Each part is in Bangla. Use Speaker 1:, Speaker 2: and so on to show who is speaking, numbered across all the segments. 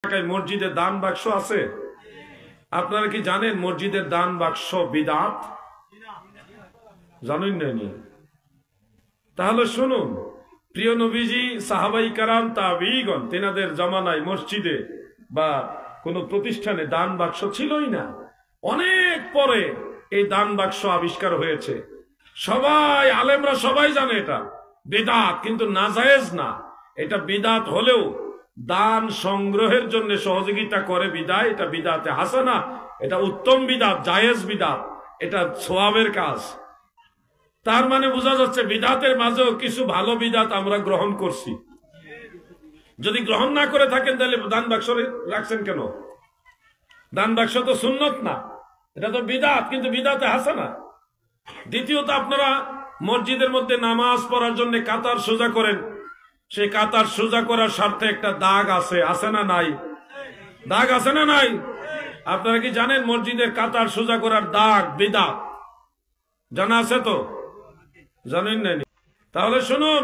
Speaker 1: এলাকায় মসজিদে দান বাক্স আছে? আপনারা কি জানেন মসজিদের দান বাক্স বিদআত? জানেন না? তাহলে শুনুন, প্রিয় নবীজি, সাহাবাই কারাম, তাবিঈগণ, তেনাদের জামানায় মসজিদে বা কোন প্রতিষ্ঠানে দান বাক্স ছিলই না। অনেক পরে এই দান বাক্স আবিষ্কার হয়েছে। সবাই আলেমরা সবাই জানে এটা বিদআত, কিন্তু নাজায়েজ না। এটা বিদআত হলেও দান সংগ্রহের জন্য সহযোগিতা করে বিদায় এটা বিদআতে হাসানা, এটা উত্তম বিদআত, জায়েজ বিদআত, এটা সওয়াবের কাজ। তার মানে বোঝা যাচ্ছে বিদআতের মাঝেও কিছু ভালো বিদআত আমরা গ্রহণ করছি। যদি গ্রহণ না করে থাকেন তাহলে দান বাক্স রাখছেন কেন? দান বাক্স তো সুন্নত না, এটা তো বিদআত, কিন্তু বিদআতে হাসানা। দ্বিতীয়ত, আপনারা মসজিদের মধ্যে নামাজ পড়ার জন্য কাতার সোজা করেন, সেই কাতার সোজা করার স্বার্থে একটা দাগ আছে না নাই? দাগ আছে না নাই? আপনারা কি জানেন মসজিদের কাতার সোজা করার দাগ বিদআত? জানা আছে তো? জানেন না? তাহলে শুনুন,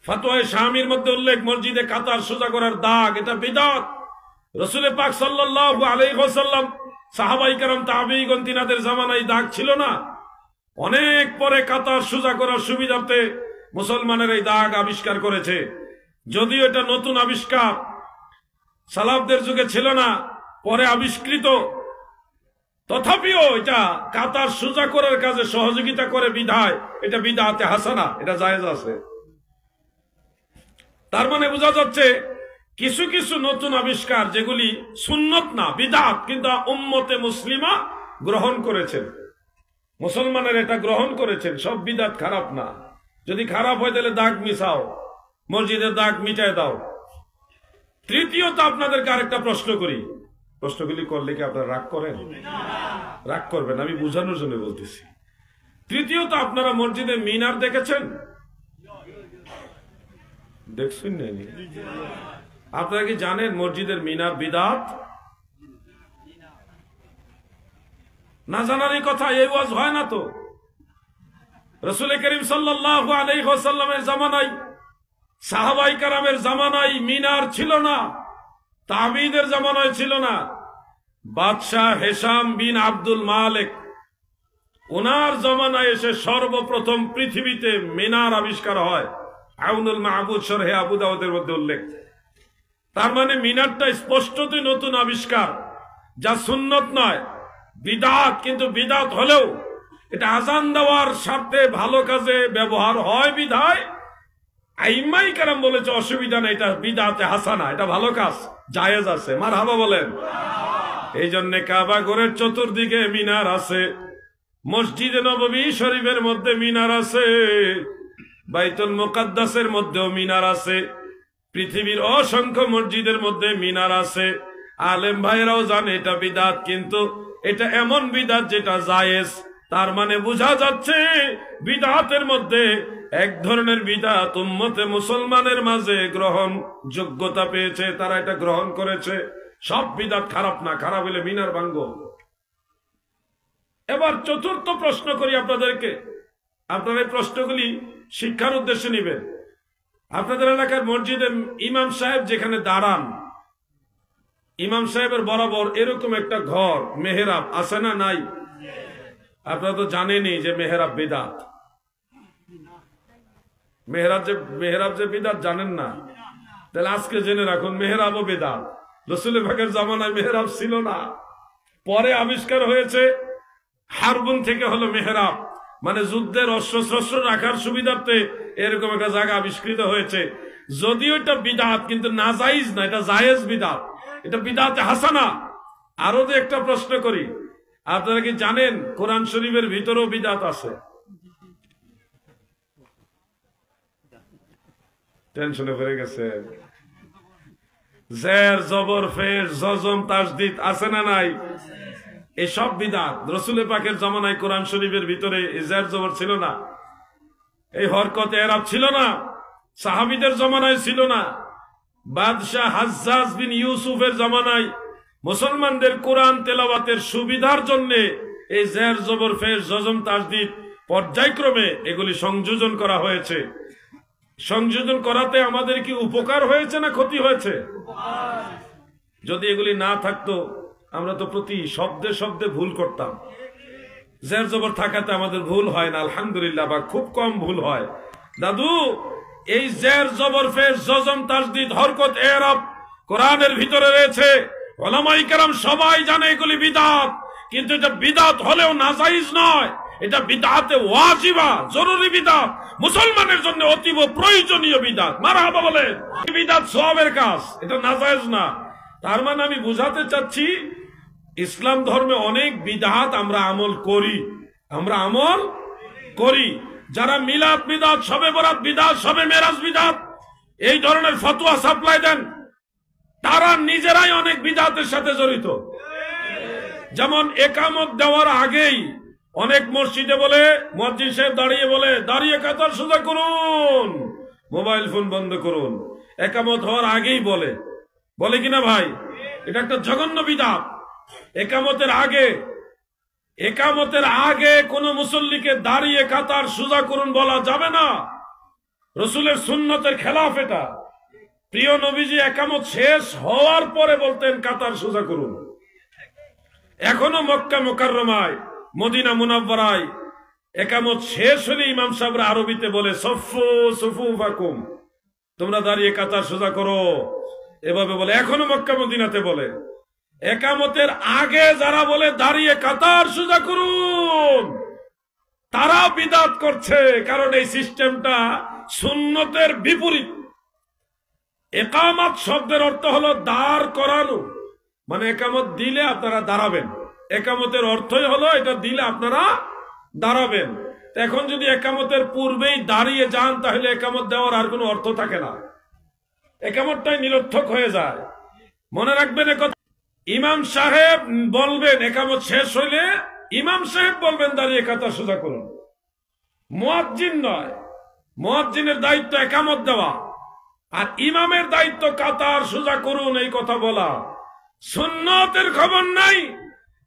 Speaker 1: ফতোয়া শামির মধ্যে উল্লেখ, মসজিদে কাতার সোজা করার দাগ এটা বিদআত। রাসূল পাক সাল্লাল্লাহু আলাইহি ওয়াসাল্লাম, সাহাবাই কেরাম, তাবিঈগণ, তিনাদের জামানায় দাগ ছিল না। অনেক পরে কাতার সোজা করার সুবিধার্থে মুসলমানের এই দাগ আবিষ্কার করেছে। যদিও এটা নতুন আবিষ্কার, সালাফদের যুগে ছিল না, পরে আবিষ্কৃত, তথাপিও এটা কাতার সোজা করার কাজে সহযোগিতা করে বিধায় এটা বিদআতে হাসানা, এটা জায়েজ আছে। তার মানে বোঝা যাচ্ছে কিছু কিছু নতুন আবিষ্কার যেগুলি সুন্নত না, বিদআত, কিন্তু উম্মতে মুসলিমা গ্রহণ করেছেন, মুসলমানের এটা গ্রহণ করেছেন। সব বিদআত খারাপ না। যদি খারাপ হয় তাহলে দাগ মিশাও, মসজিদের দাগ মিটায় দাও। তৃতীয়ত, আপনাদেরকে আরেকটা প্রশ্ন করি, প্রশ্নগুলি করলে কি আপনারা রাগ করেন? রাগ করবেন, আমি বুঝানোর জন্য বলতেছি। তৃতীয়ত, আপনারা মসজিদে মিনার দেখেছেন? দেখছেন না? আপনারা কি জানেন মসজিদের মিনার বিদআত? না জানারই কথা, এই ওয়াজ হয় না তো। রাসূল করিম সাল্লাল্লাহু আলাইহি ওয়াসাল্লামের জামানায়, সাহাবাই কেরামের জামানায় মিনার ছিল না, তাবিঈদের জামানায় ছিল না। বাদশাহ হিশাম বিন আব্দুল মালিক, ওনার জামানায় এসে সর্বপ্রথম পৃথিবীতে মিনার আবিষ্কার হয়। আউনুল মাহবুদ শরহে আবু দাউদের মধ্যে উল্লেখ। তার মানে মিনারটা স্পষ্টতই নতুন আবিষ্কার, যা সুন্নত নয়, বিদআত। কিন্তু বিদআত হলেও এটা আযান দেওয়ার স্বার্থে ভালো কাজে ব্যবহার হয় বিধায় আইম্মাই কেরাম বলেছে অসুবিধা নেই, এটা বিদআতে হাসানা, এটা ভালো কাজ, জায়েজ আছে। মারহাবা বলেন। এই জন্য কাবা ঘরের চতুর্দিকে মিনার আছে, মসজিদে নববী শরীফের মধ্যে মিনার আছে, বাইতুল মুকাদ্দাসের মধ্যেও মিনার আছে, পৃথিবীর অসংখ্য মসজিদের মধ্যে মিনার আছে। আলেম ভাইরাও জানে এটা বিদআত, কিন্তু এটা এমন বিদআত যেটা জায়েজ। তার মানে বোঝা যাচ্ছে বিদআতের মধ্যে এক ধরনের বিদআত উম্মতে মুসলমানের মাঝে গ্রহণ যোগ্যতা পেয়েছে, তারা এটা গ্রহণ করেছে। সব বিদআত খারাপ না, খারাপ হলে মিনার ভাঙ্গ। এবার চতুর্থ প্রশ্ন করি আপনাদেরকে, আপনারা এই প্রশ্নগুলি শিক্ষার উদ্দেশ্যে নিবেন। আপনাদের এলাকার মসজিদে ইমাম সাহেব যেখানে দাঁড়ান, ইমাম সাহেবের বরাবর এরকম একটা ঘর, মেহরাব আছে না নাই? আপনারা তো জানেনই যে মেহরাব বিদআত। মেহরাব যে বিদআত জানেন না, তাহলে আজকে জেনে রাখুন মেহরাবও বিদআত। রাসূলের পাকের জামানায় মেহরাব ছিল না, পরে আবিষ্কার হয়েছে। হারবুন থেকে হলো মেহরাব, মানে যুদ্ধের অস্ত্র রাখার সুবিধার্থে এরকম একটা জায়গা আবিষ্কৃত হয়েছে। যদিও এটা বিদআত, কিন্তু নাজায়েজ না, এটা জায়েজ বিদআত, এটা বিদআতে হাসানা। আরো যে একটা প্রশ্ন করি, আপনারা কি জানেন কোরআন শরীফের ভিতরেও বিদআত আছে? টেনশনে পড়ে গেছে। জের, জবর, ফের, জজম, তাসদীদ আছে না নাই? এই সব বিদআত। রাসূলের পাকের জামানায় কোরআন শরীফের ভিতরে জের জবর ছিল না, এই হরকত এরাব ছিল না, সাহাবীদের জামানায় ছিল না। বাদশাহ হাজ্জাজ বিন ইউসুফের জামানায় মুসলমানদের কোরআন তেলাওয়াতের সুবিধার জন্য এই জের, জবর, ফের, জজম, তাসদীদ পর্যায়ক্রমে এগুলি সংযোজন করা হয়েছে। সংযোজন করাতে আমাদের কি উপকার হয়েছে না ক্ষতি হয়েছে? যদি এগুলি না থাকতো আমরা তো প্রতি শব্দে শব্দে ভুল করতাম। জের জবর থাকাতে আমাদের ভুল হয় না আলহামদুলিল্লাহ, বা খুব কম ভুল হয়। দাদু, এই জের জবর ফের জজম তাসদিদ হরকত এরাব কোরআনের ভিতরে রয়েছে। উলামায়ে কেরাম সবাই জানে এগুলি বিদআত, কিন্তু এটা বিদআত হলেও নাজায়েজ নয়, এটা বিদআতে ওয়াজিবা, জরুরি বিদআত, মুসলমানের জন্য অতীব প্রয়োজনীয় বিদআত। মারহাবা বলেন। বিদআত সওয়াবের কাজ, এটা নাজায়েজ না। তার মানে আমি বুঝাতে চাচ্ছি ইসলাম ধর্মে অনেক বিদআত আমরা আমল করি। যারা মিলাদ বিদআত, শবে বরাত বিদআত, শবে মেরাজ বিদআত এই ধরনের ফতোয়া সাপ্লাই দেন, তারা নিজেরাই অনেক বিদআতের সাথে জড়িত। যেমন একামত দেওয়ার আগেই অনেক মসজিদে বলে, মুয়াজ্জিন সাহেব দাঁড়িয়ে কাতার সোজা করুন, মোবাইল ফোন বন্ধ করুন। একামত হওয়ার আগেই বলে কিনা ভাই? এটা একটা জঘন্য বিদআত। একামতের আগে কোন মুসল্লিকে দাঁড়িয়ে কাতার সোজা করুন বলা যাবে না, রাসূলের সুন্নতের খেলাফ এটা। প্রিয় নবীজি একামত শেষ হওয়ার পরে বলতেন কাতার সোজা করুন। এখনো মক্কা মুকাররমায়, মদিনা মুনাওয়ারায় একামত শেষ হলে ইমাম সাহেবরা আরবিতে বলে সফু সুফুফাকুম, তোমরা দাঁড়িয়ে কাতার সোজা করো, এভাবে বলে। এখনো মক্কা মদিনাতে বলে। একামতের আগে যারা বলে দাঁড়িয়ে কাতার সোজা করুন, তারা বিদআত করছে, কারণ এই সিস্টেমটা সুন্নতের বিপরীত। একামত শব্দের অর্থ হলো দাঁড় করানো, মানে একামত দিলে আপনারা দাঁড়াবেন। একামতের অর্থই হলো এটা দিলে আপনারা দাঁড়াবেন। এখন যদি একামতের পূর্বেই দাঁড়িয়ে যান, তাহলে একামত দেওয়ার আর কোনো অর্থ থাকে না, একামতটাই নিরর্থক হয়ে যায়। মনে রাখবেন একথা। ইমাম সাহেব বলবেন, একামত শেষ হইলে ইমাম সাহেব বলবেন দাঁড়িয়ে কাতার সোজা করুন, মুয়াজ্জিন নয়। মুয়াজ্জিনের দায়িত্ব একামত দেওয়া, আর ইমামের দায়িত্ব কাতার সোজা করুন এই কথা বলা। সুন্নতের খবর নাই,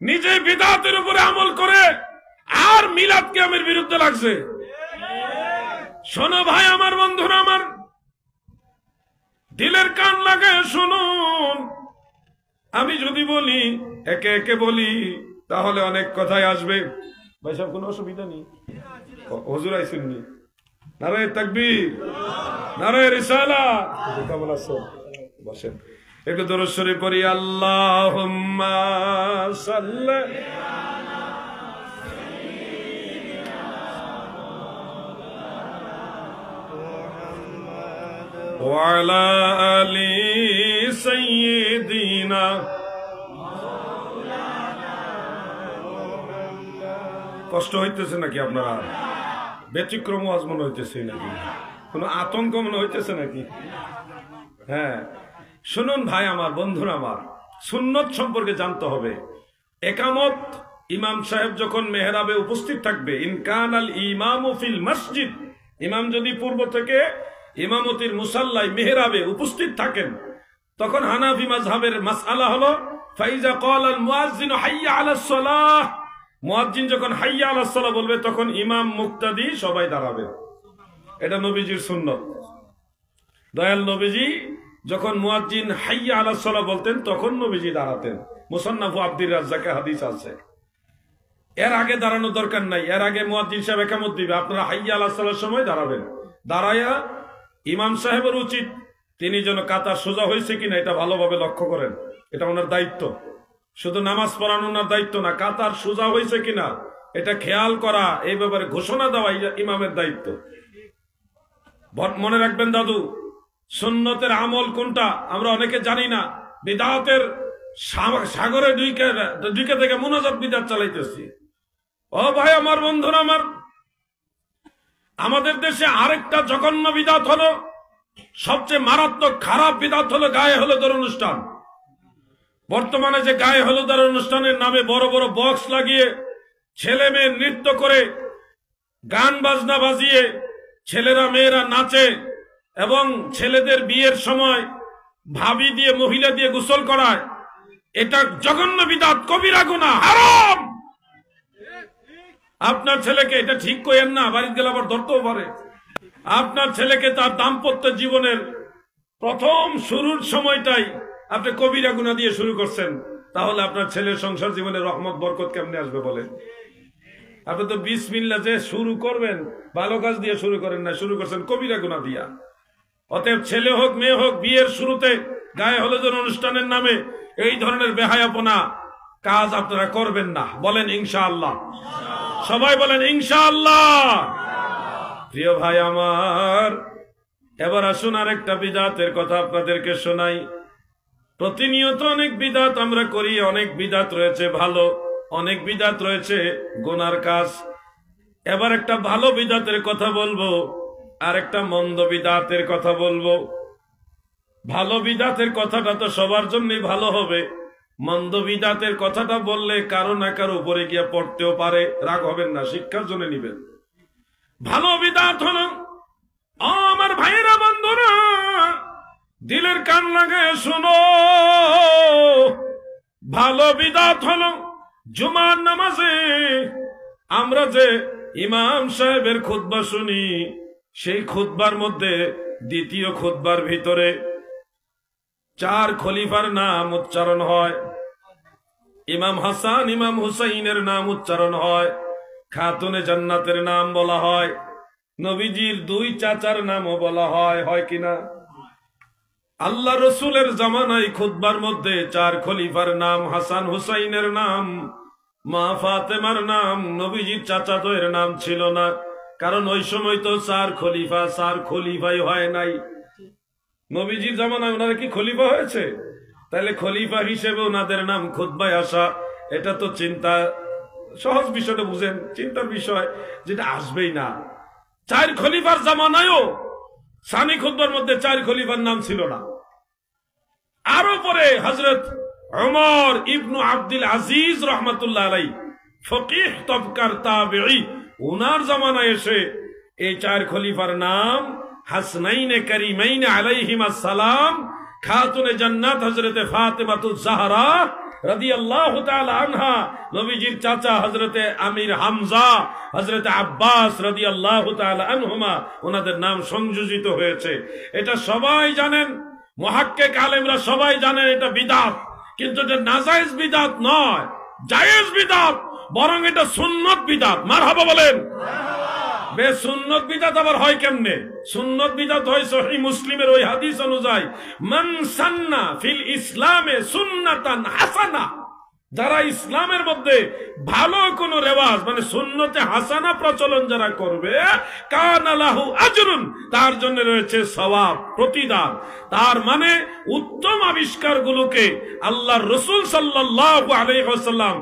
Speaker 1: নিজে বিদআতের উপরে আমল করে আর মিলাদ কিয়ামের বিরুদ্ধে লাগছে। শোনো ভাই আমার, বন্ধুরা আমার, দিলের কান লাগায় শুনুন। আমি যদি বলি, একে একে বলি, তাহলে অনেক কথাই আসবে। ভাই সাহেব কোনো অসুবিধা নেই, হুজুর আইসেননি। নারায়ে তাকবীর, নারায়ে রিসালাত। কেমন আছেন? বসেন, একটু দরুদ শরীফ পড়ি। আল্লাহুম্মা সাল্লি ওয়া আলা আলি সাইয়্যিদিনা। কষ্ট হইতেছে নাকি আপনারা? ব্যতিক্রম ওয়াজ মনে হইতেছে নাকি? কোন আতঙ্ক মনে হইতেছে নাকি? হ্যাঁ, শুনুন ভাই আমার, বন্ধুরা আমার, সুন্নত সম্পর্কে জানতে হবে। একামত ইমাম সাহেব যখন মেহরাবে উপস্থিত থাকবে, ইনকান আল ইমামু ফিল মসজিদ, ইমাম যদি পূর্ব থেকে ইমামতির মুসাল্লায় মেহরাবে উপস্থিত থাকেন, তখন হানাফি মাযহাবের মাসআলা হলো ফাইজা ক্বাল আল মুয়াজ্জিন হাইয়া আলাস সালাহ, মুয়াজ্জিন যখন হাইয়া আলাস সালাহ বলবে, তখন ইমাম মুক্তাদি সবাই দাঁড়াবে। এটা নবীজির সুন্নত। দয়াল নবীজি যখন মুয়াজ্জিন হাইয়া আলাস সালাহ বলতেন, তখন নবীজি দাঁড়াতেন। মুসান্নাফ আব্দুর রাজ্জাকে হাদিস আছে। এর আগে দাঁড়ানোর দরকার নাই। এর আগে মুয়াজ্জিন সাহেব একামত দিবে, আপনারা হাইয়া আলাস সালাহর সময় দাঁড়াবেন। দাঁড়ায়া ইমাম সাহেবের উচিত তিনি যেন কাতার সোজা হয়েছে কিনা এটা ভালোভাবে লক্ষ্য করেন। এটা ওনার দায়িত্ব। শুধু নামাজ পড়ানো ওনার দায়িত্ব না, কাতার সোজা হয়েছে কিনা এটা খেয়াল করা, এই ব্যাপারে ঘোষণা দেওয়া ইমামের দায়িত্ব। মনে রাখবেন দাদু, সুন্নতের আমল কোনটা আমরা অনেকে জানি না। বিদআতের সাগরে দুইকে থেকে মুনাজাত বিদআত চালাইতেছি। ও ভাই আমার, বন্ধুরা আমার, আমাদের দেশে আরেকটা জঘন্য বিদআত হলো, সবচেয়ে মারাত্মক খারাপ বিদআত হলো গায়ে হলুদের অনুষ্ঠান। বর্তমানে যে গায়ে হলুদের অনুষ্ঠানের নামে বড় বড় বক্স লাগিয়ে ছেলে মেয়ে নৃত্য করে, গান বাজনা বাজিয়ে ছেলেরা মেয়েরা নাচে, এবং ছেলেদের বিয়ের সময় ভাবি দিয়ে মহিলা দিয়ে গোসল করায়, এটা জঘন্য বিদআত, কবিরা গুনাহ, হারাম। আপনার ছেলেকে এটা ঠিক করেন না, বাড়িতে গেলে আবার ধরতেও পারে। আপনার ছেলেকে তার দাম্পত্য জীবনের প্রথম শুরুর সময়টাই আপনি কবিরা গুনাহ দিয়ে শুরু করছেন, তাহলে আপনার ছেলের সংসার জীবনে রহমত বরকত কেমনে আসবে বলেন? আপনি তো বিসমিল্লাহ যে শুরু করবেন ভালো কাজ দিয়ে শুরু করেন না, শুরু করছেন কবিরা গুনাহ দিয়া। অতএব ছেলে হোক মেয়ে হোক, বিয়ের শুরুতে গায়ে হলুদের অনুষ্ঠানের নামে এই ধরনের বেহায়াপনা কাজ আপনারা করবেন না। বলেন ইনশাআল্লাহ। সবাই বলেন ইনশাআল্লাহ। প্রিয় ভাই আমার, এবার আসুন আরেকটা বিদআতের কথা আপনাদেরকে শোনাই। প্রতিনিয়ত অনেক বিদআত আমরা করি, অনেক বিদআত রয়েছে ভালো, অনেক বিদআত রয়েছে গুনার কাজ। এবার একটা ভালো বিদআতের কথা বলবো, আর একটা মন্দ বিদআতের কথা বলবো। ভালো বিদআতের কথাটা তো সবার জন্যই ভালো হবে, মন্দ বিদআতের কথাটা বললে কারো না কারো উপরে গিয়ে পড়তেও পারে, রাগ হবেন না, শিক্ষার জন্য নিবেন। ভালো বিদআত হলো, আমার ভাইয়েরা বন্ধুরা দিলের কান লাগায় শুনো, ভালো বিদআত হলো জুমার নামাজে আমরা যে ইমাম সাহেবের খুতবা শুনি, সেই খুতবার মধ্যে দ্বিতীয় খুতবার ভিতরে 4 খলিফার নাম উচ্চারণ হয়, ইমাম হাসান ইমাম হুসাইনের নাম উচ্চারণ হয়, খাতুনে জান্নাতের নাম বলা হয়, নবীজির 2 চাচার নামও বলা হয়, হয় কিনা? আল্লাহ রসুলের জামানায় খুতবার মধ্যে 4 খলিফার নাম, হাসান হুসাইনের নাম, মা ফাতেমার নাম, নবীজির চাচাদের নাম ছিল না, কারণ ওই সময় তো 4 খলিফাই হয় নাই। নবীজির জামানায় ওনারা কি খলিফা হয়েছে? তাহলে খলিফা হিসেবে ওনাদের নাম খুতবায় আসা, এটা তো চিন্তা সহজ বিষয়টা বুঝেন, চিন্তার বিষয়, যেটা আসবেই না। 4 খলিফার জামানায়ও সানি খুতবার মধ্যে 4 খলিফার নাম ছিল না। আরো পরে হযরত ওমর ইবনে আব্দুল আজিজ রাহমাতুল্লাহ আলাইহি, ফকিহ তবকার তাবেঈ, ওনার জামানায় এসে এই 4 খলিফার নাম হাসনাইনে কারিমাইনে আলাইহিমাস সালাম, খাতুনে জান্নাত হযরতে ফাতেমাতুজ জাহরা রাদিয়াল্লাহু তাআলা আনহা, নবীজির চাচা হযরতে আমির হামজা, হযরতে আব্বাস রাদিয়াল্লাহু তাআলা আনহুমা, ওনাদের নাম সংযোজিত হয়েছে। এটা সবাই জানেন, মুহাক্কিক আলেমরা সবাই জানেন এটা বিদআত, কিন্তু এটা নাজায়েজ বিদআত নয়, জায়েজ বিদআত, বরং এটা সুন্নত বিদআত। মারহাবা বলেন। সুন্নত বিদআত আবার হয় কেমনে? সুন্নত বিদআত হয় সহিহ মুসলিমের ওই হাদিস অনুযায়ী, মান সান্না ফিল ইসলামে সুন্নাতান হাসানা, যারা ইসলামের মধ্যে ভালো কোন রেওয়াজ মানে সুন্নতে হাসানা প্রচলন যারা করবে, কানা লাহু আজরুন, তার জন্য রয়েছে সওয়াব, প্রতিদান। তার মানে উত্তম আবিষ্কারগুলোকে আল্লাহর রাসূল সাল্লাল্লাহু আলাইহি ওয়াসাল্লাম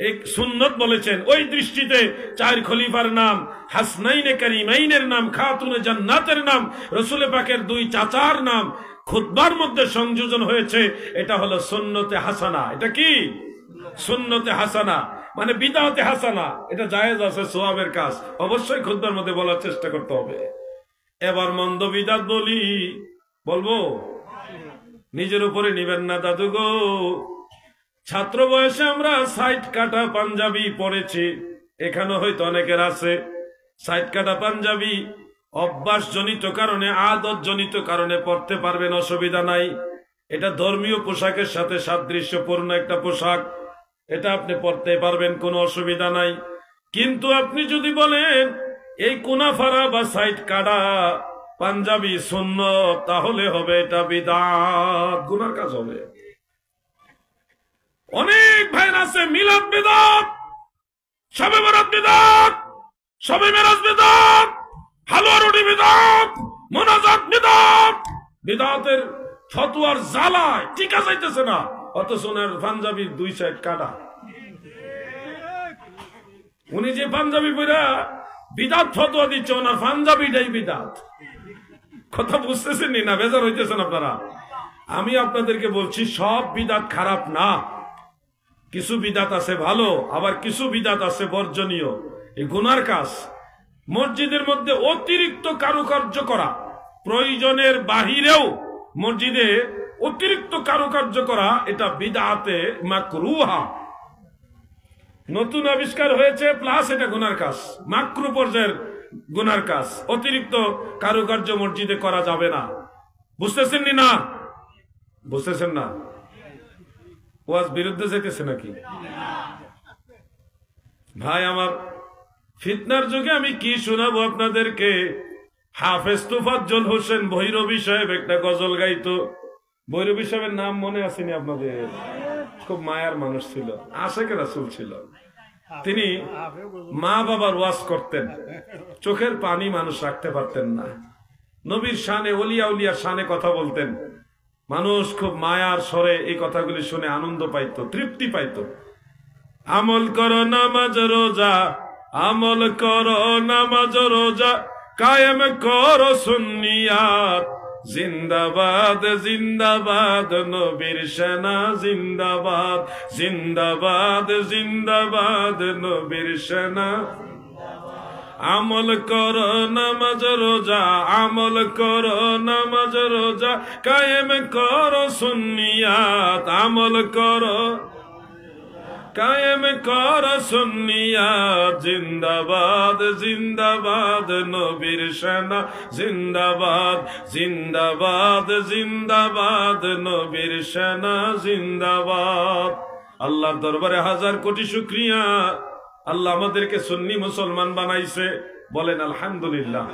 Speaker 1: এক সুন্নত বলেছেন। ওই দৃষ্টিতে 4 খলিফার নাম, হাসনাইনে কারিমাইনের নাম, খাতুনে জান্নাতের নাম, রাসূল পাকের 2 চাচার নাম খুতবার মধ্যে সংযোজন হয়েছে, এটা হলো সুন্নতে হাসানা। এটা কি? সুন্নতে হাসানা, মানে বিদআতে হাসানা। এটা জায়েজ আছে, সওয়াবের কাজ, অবশ্যই খুতবার মধ্যে বলার চেষ্টা করতে হবে। এবার মন্দ বিদআত বলবো, নিজের উপরে নিবেন না দাদু গো। ছাত্র বয়সে আমরা 60 কাটা পাঞ্জাবি পরেছি, এখানে হয়তো অনেকের আছে 60 কাটা পাঞ্জাবি, অভ্যাসজনিত কারণে, আদতজনিত কারণে পড়তে পারবেন, অসুবিধা নাই। এটা ধর্মীয় পোশাকের সাথে সাদৃশ্যপূর্ণ একটা পোশাক, এটা আপনি পড়তে পারবেন, কোনো অসুবিধা নাই। কিন্তু আপনি যদি বলেন এই কুনাফারা বা 60 কাটা পাঞ্জাবি সুন্নত, তাহলে হবে এটা বিদআত, গুনার কাজ হবে। অনেক ভাই আছে মিলাদ বিদআত, শবে বরাত বিদআত, শবে মেরাজ বিদআত, হালুয়া রুটি বিদআত, মোনাজাত বিদআত, বিদআতের ফতোয়ার জ্বালায় টিকা যাইতেছে না, অথচ ওনার পাঞ্জাবির 2 সাইড কাটা। উনি যে পাঞ্জাবি পরা বিদআত ফতোয়া দিচ্ছে, ওনার পাঞ্জাবিটাই বিদআত। কথা বুঝতেছেন না? বেজার হইতেছেন আপনারা? আমি আপনাদেরকে বলছি সব বিদআত খারাপ না, কিছু বিদআত আছে ভালো, আবার কিছু বিদআত আছে বর্জনীয়, এই গুনার কাজ। মসজিদের মধ্যে অতিরিক্ত কারুকার্য করা, প্রয়োজনের বাহিরেও মসজিদে অতিরিক্ত কারুকার্য করা, এটা বিদআতে মাকরুহা, নতুন আবিষ্কার হয়েছে, প্লাস এটা গুনার কাজ, মাকরু পর্যায়ের গুনার কাজ। অতিরিক্ত কারুকার্য মসজিদে করা যাবে না, বুঝতেছেন না? বুঝতেছেন না? ওয়াজ বিরুদ্ধে যেতেছে নাকি? ভাই আমার, ফিতনার যুগে আমি কি শোনাবো আপনাদেরকে? হাফেজ তুফাজ্জল হোসেন ভৈরবী সাহেব একটা গজল গাইতো। ভৈরবী সাহেবের নাম মনে আসেনি আপনাদের? খুব মায়ার মানুষ ছিল, আশেকের রাসূল ছিল। তিনি মা বাবার ওয়াজ করতেন, চোখের পানি মানুষ রাখতে পারতেন না। নবীর শানে, ওলিয়া উলিয়ার শানে কথা বলতেন। মানুষ খুব মায়ার স্বরে এই কথাগুলি শুনে আনন্দ পাইত, তৃপ্তি পাইত। আমল করো নামাজ রোজা, আমল করো নামাজ রোজা, কায়েম করো সুন্নিয়াত, জিন্দাবাদ জিন্দাবাদ নবীর সেনা, জিন্দাবাদ জিন্দাবাদ জিন্দাবাদ নবীর সেনা। আমল করো নামাজ রোজা, আমল করো নামাজ রোজা, কায়েম করো সুন্নিয়াত, আমল করো কায়েম কর সুন্নিয়াত, জিন্দাবাদ জিন্দাবাদ নবীর সেনা, জিন্দাবাদ জিন্দাবাদ জিন্দাবাদ নবীর সেনা, জিন্দাবাদ। আল্লাহর দরবারে হাজার কোটি শুকরিয়া, আল্লাহ আমাদেরকে সুন্নি মুসলমান বানাইছে। বলেন আলহামদুলিল্লাহ।